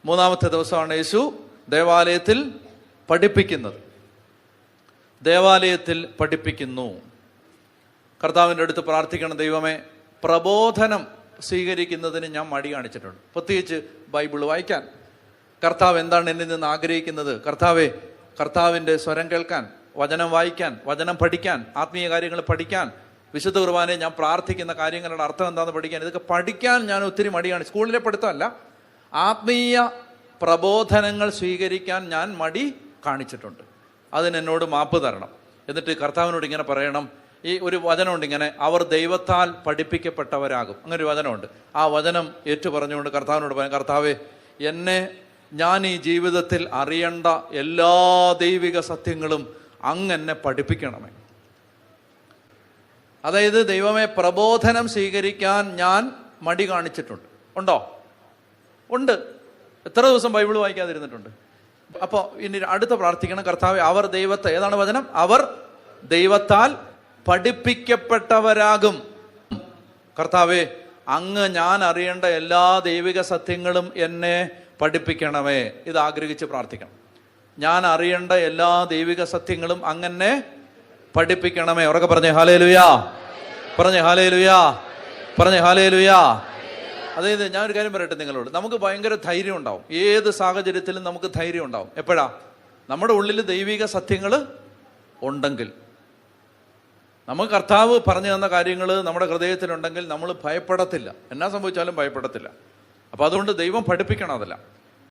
മൂന്നാമത്തെ ദിവസമാണ് യേശു ദേവാലയത്തിൽ പഠിപ്പിക്കുന്നത്. ദേവാലയത്തിൽ പഠിപ്പിക്കുന്നു. കർത്താവിൻ്റെ അടുത്ത് പ്രാർത്ഥിക്കണം, ദൈവമേ, പ്രബോധനം സ്വീകരിക്കുന്നതിന് ഞാൻ മടി കാണിച്ചിട്ടുണ്ട്, പ്രത്യേകിച്ച് ബൈബിൾ വായിക്കാൻ. കർത്താവ് എന്താണ് എന്നിൽ നിന്ന് ആഗ്രഹിക്കുന്നത്? കർത്താവെ, കർത്താവിൻ്റെ സ്വരം കേൾക്കാൻ, വചനം വായിക്കാൻ, വചനം പഠിക്കാൻ, ആത്മീയ കാര്യങ്ങൾ പഠിക്കാൻ, വിശുദ്ധ കുർബാനയെ ഞാൻ പ്രാർത്ഥിക്കുന്ന കാര്യങ്ങളുടെ അർത്ഥം എന്താണെന്ന് പഠിക്കാൻ, ഇതൊക്കെ പഠിക്കാൻ ഞാൻ ഒത്തിരി മടി കാണിച്ചു. സ്കൂളിലെ പഠിത്തമല്ല, ആത്മീയ പ്രബോധനങ്ങൾ സ്വീകരിക്കാൻ ഞാൻ മടി കാണിച്ചിട്ടുണ്ട്. അതിനെന്നോട് മാപ്പ് തരണം. എന്നിട്ട് കർത്താവിനോട് ഇങ്ങനെ പറയണം. ഈ ഒരു വചനമുണ്ട് ഇങ്ങനെ, അവർ ദൈവത്താൽ പഠിപ്പിക്കപ്പെട്ടവരാകും. അങ്ങനെ ഒരു വചനമുണ്ട്. ആ വചനം ഏറ്റു പറഞ്ഞുകൊണ്ട് കർത്താവിനോട് പറയാം, കർത്താവെ, ഞാൻ ഈ ജീവിതത്തിൽ അറിയേണ്ട എല്ലാ ദൈവിക സത്യങ്ങളും അങ്ങെന്നെ പഠിപ്പിക്കണമേ. അതായത് ദൈവമേ, പ്രബോധനം സ്വീകരിക്കാൻ ഞാൻ മടി കാണിച്ചിട്ടുണ്ട്. ഉണ്ടോ? ഉണ്ട്. എത്ര ദിവസം ബൈബിൾ വായിക്കാതിരുന്നിട്ടുണ്ട്? അപ്പോൾ ഇനി അടുത്ത പ്രാർത്ഥിക്കണം, കർത്താവെ, അവർ ദൈവത്തെ, ഏതാണ് വചനം? അവർ ദൈവത്താൽ പഠിപ്പിക്കപ്പെട്ടവരാകും. കർത്താവെ, അങ്ങ് ഞാൻ അറിയേണ്ട എല്ലാ ദൈവിക സത്യങ്ങളും എന്നെ പഠിപ്പിക്കണമേ. ഇത് ആഗ്രഹിച്ച് പ്രാർത്ഥിക്കണം. ഞാൻ അറിയേണ്ട എല്ലാ ദൈവിക സത്യങ്ങളും അങ്ങനെ പഠിപ്പിക്കണമേ. ഉറക്കെ പറഞ്ഞേ ഹല്ലേലൂയാ, പറഞ്ഞേ ഹല്ലേലൂയാ, പറഞ്ഞേ ഹല്ലേലൂയാ. അതായത് ഞാനൊരു കാര്യം പറയട്ടെ നിങ്ങളോട്, നമുക്ക് ഭയങ്കര ധൈര്യം ഉണ്ടാവും. ഏത് സാഹചര്യത്തിലും നമുക്ക് ധൈര്യം ഉണ്ടാവും. എപ്പോഴാ? നമ്മുടെ ഉള്ളിൽ ദൈവിക സത്യങ്ങൾ ഉണ്ടെങ്കിൽ. നമുക്ക് കർത്താവ് പറഞ്ഞു തന്ന കാര്യങ്ങൾ നമ്മുടെ ഹൃദയത്തിലുണ്ടെങ്കിൽ നമ്മൾ ഭയപ്പെടത്തില്ല. എന്നാ സംഭവിച്ചാലും ഭയപ്പെടത്തില്ല. അപ്പം അതുകൊണ്ട് ദൈവം പഠിപ്പിക്കണം. അതല്ല,